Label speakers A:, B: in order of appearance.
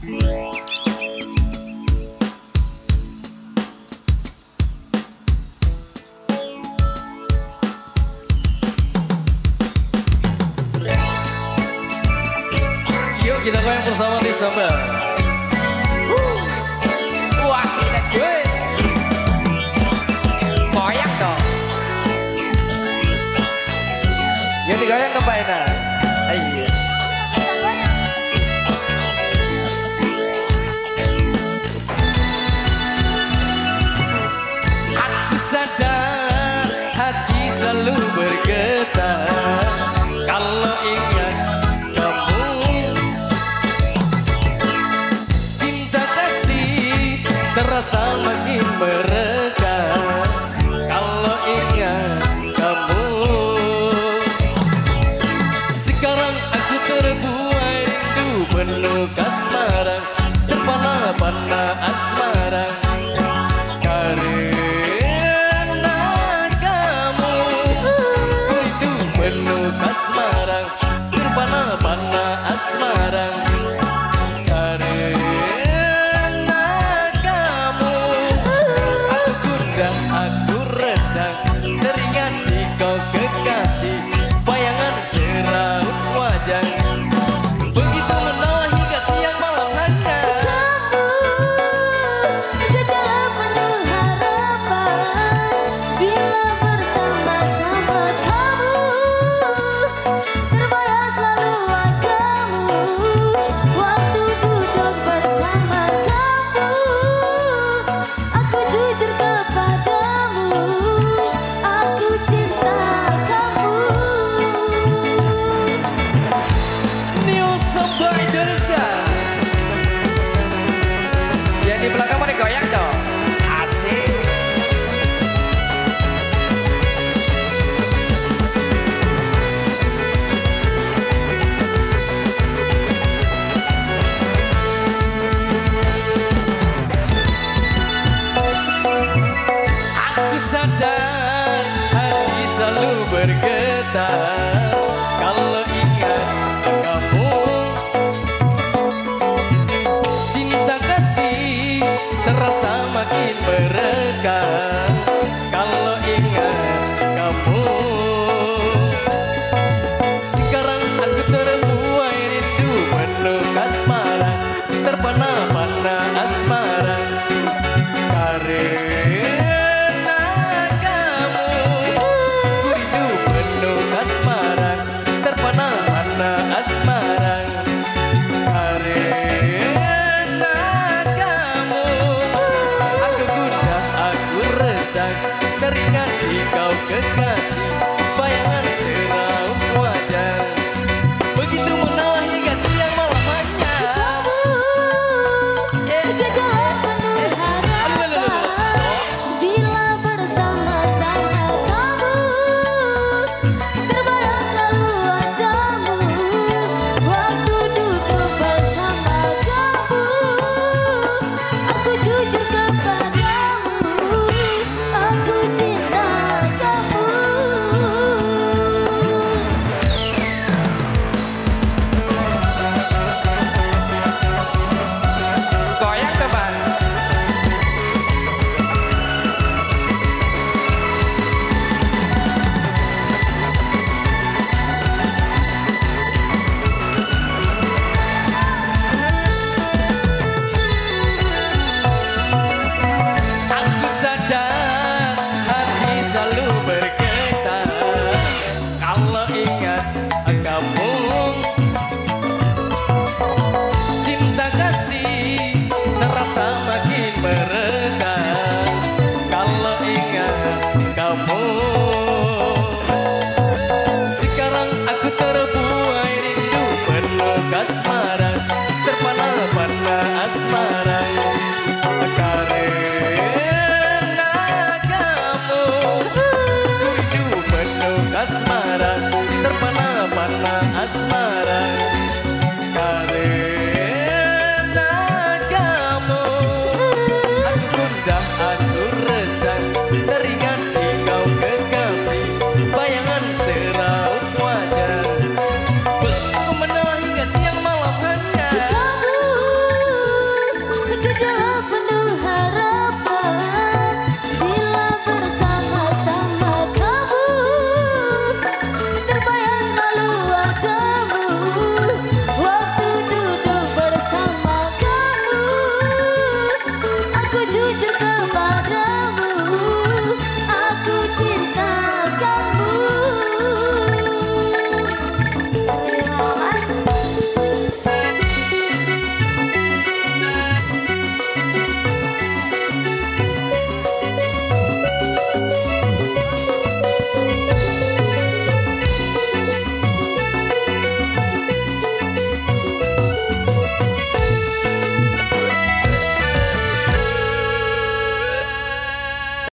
A: Yuk kita goyang bersama di samba. Wah, sikat gue. Goyang dong. Yuk digoyang ke Pak Ena. Ayo. Aku sadar hati selalu bergetar kalau ingat kamu. Cinta kasih terasa makin mereka kalau ingat kamu. Sekarang aku terbuai rindu penuh kasmaran, terpana-pana asmara karena kamu. Rindu penuh kasmaran, terpana-pana asmara karena kamu. Aku gundah, aku resah, teringat di kau kekasih, bayangan seraut wajah begitu menawan hingga siang malam hanya.
B: Gejala penuh harapan bila bersama-sama kamu. Terbayang selalu wajahmu waktu duduk bersama kamu. Aku jujur kepadamu, aku cinta kamu.
A: New Samba Indonesia. Yang di belakang mau digoyang dong. Asik. Aku sadar hati selalu bergetar kalau ingat kamu. Cinta kasih terasa makin mereka kalau ingat kamu. Sekarang aku terbuai rindu penuh kasmara, terpana-pana asmara karena kamu. Ku rindu penuh kasmara, terpana-pana asmara karena kamu. Aku gundah, aku resah, teringat di kau kekasih, bayangan seraut wajah begitu menawan hingga siang malam hanya.
B: Gejala penuh harapan bila bersama-sama kamu. Terbayang selalu wajahmu waktu duduk bersama kamu. Aku jujur kepadamu, aku cinta kamu.
A: Goyang teman. Aku sadar hati selalu bergetar kalau ingat kamu. Cinta kasih terasa makin mereka kalau ingat kamu. Sekarang aku terbuai rindu penuh kasmara, terpana-pana asmara karena kamu. Ku rindu penuh kasmara, terpana-pana asmara